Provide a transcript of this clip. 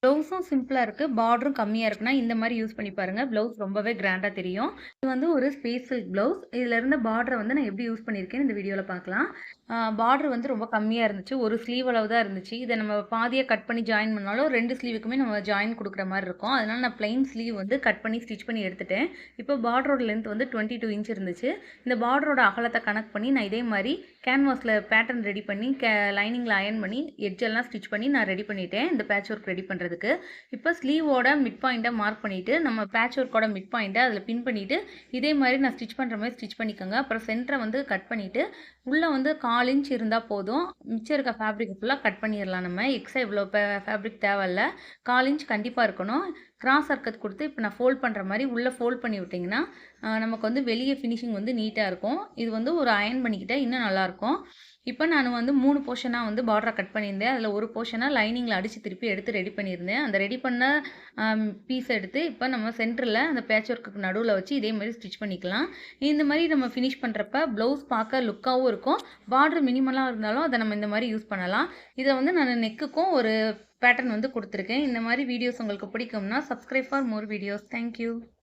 ப்ளவுஸும் சிம்பிளா இருக்கு. பார்டரும் கம்மியா இருக்குன்னா, இந்த மாரி யூஸ் பண்ணி பாருங்க. ப்ளவுஸ் ரொம்பவே கிராண்டா தெரியும். இது வந்து ஒரு ஸ்பேஸ் சில்க் ப்ளவுஸ். இதுல இருந்த பார்டர வந்து நான் எப்படி யூஸ் பண்ணியிருக்கேன்னு இந்த வீடியோல பார்க்கலாம். பார்டர் வந்து ரொம்ப கம்மியா இருந்துச்சு. ஒரு ஸ்லீவ் அளவு தான் இருந்துச்சு. இத நம்ம பாதியா கட் பண்ணி ஜாயின் பண்ணாலும் 2 ஸ்லீவுக்குமே நம்ம ஜாயின் குடுக்குற மாரி இருக்கும். அதனால நான் பிளெயின் ஸ்லீவ் வந்து கட் பண்ணி ஸ்டிச் பண்ணி எடுத்துட்டேன். இப்போ பார்டரோட லென்த் வந்து 22 இன்ச் இருந்துச்சு. இந்த பார்டரோட அகலத்த கணக்கு பண்ணி நான் இதே மாரி கேன்வாஸ்ல பேட்டர்ன் ரெடி பண்ணி லைனிங்ல அயர்ன் பண்ணி எட்ஜ் எல்லாம் ஸ்டிச் பண்ணி நான் ரெடி பண்ணிட்டேன். இந்த பேட்ச் ஒர்க் ரெடி பண்றதுக்கு. இப்போ ஸ்லீவோட மிட் பாயிண்ட்ட மார்க் பண்ணிட்டு, நம்ம பேட்ச் ஒர்க்கோட மிட் பாயிண்ட்ட அதில பின் பண்ணிட்டு, இதே மாரி நான் ஸ்டிச் பண்ற மாரி ஸ்டிச் பண்ணிக்கோங்க. அப்புறம் சென்டர வந்து கட் பண்ணிட்டு, உள்ள வந்து 1/4 இன்ச் இருந்தா போதும். மிச்சம் இருக்க ஃபேப்ரிக் ஃபுல்லா கட் பண்ணிறலாம் நம்ம. எக்ஸ்ட்ரா இவ்வளோ ஃபேப்ரிக் தேவையில்ல. 1/4 இன்ச் கண்டிப்பா இருக்கணும். கிராஸ் சர்க்கத் குடுத்து இப்போ நான் ஃபோல்ட் பண்ற மாரி உள்ள ஃபோல்ட் பண்ணி விட்டீங்கன்னா, நமக்கு வந்து வெளிய ஃபினிஷிங் வந்து நீட்டா இருக்கும். இது வந்து ஒரு அயர்ன் பண்ணிக்கிட்டா இன்னும் நல்லாயிருக்கும். இப்போ நான் வந்து 3 போர்ஷனா வந்து பார்டர கட் பண்ணியிருந்தேன். அதில ஒரு போர்ஷனா லைனிங்ல அடிச்சு திருப்பி எடுத்து ரெடி பண்ணியிருந்தேன். அந்த ரெடி பண்ண பீஸ் எடுத்து இப்போ நம்ம சென்டர்ல அந்த பேட்ச் ஒர்க்குக்கு நடுவுல வச்சு இதே மாரி ஸ்டிச் பண்ணிக்கலாம். இந்த மாரி நம்ம ஃபினிஷ் பண்றப்ப ப்ளவுஸ் பார்க்க லுக்காவும் இருக்கும். பார்டர் மினிமலா இருந்தாலும் அத நம்ம இந்த மாரி யூஸ் பண்ணலாம். இத வந்து நான் நெக்குக்கும் ஒரு பேட்டர்ன் வந்து குடுத்துருக்கேன். இந்த மாரி வீடியோஸ் உங்களுக்கு பிடிக்கும்னா, subscribe for more videos. Thank you.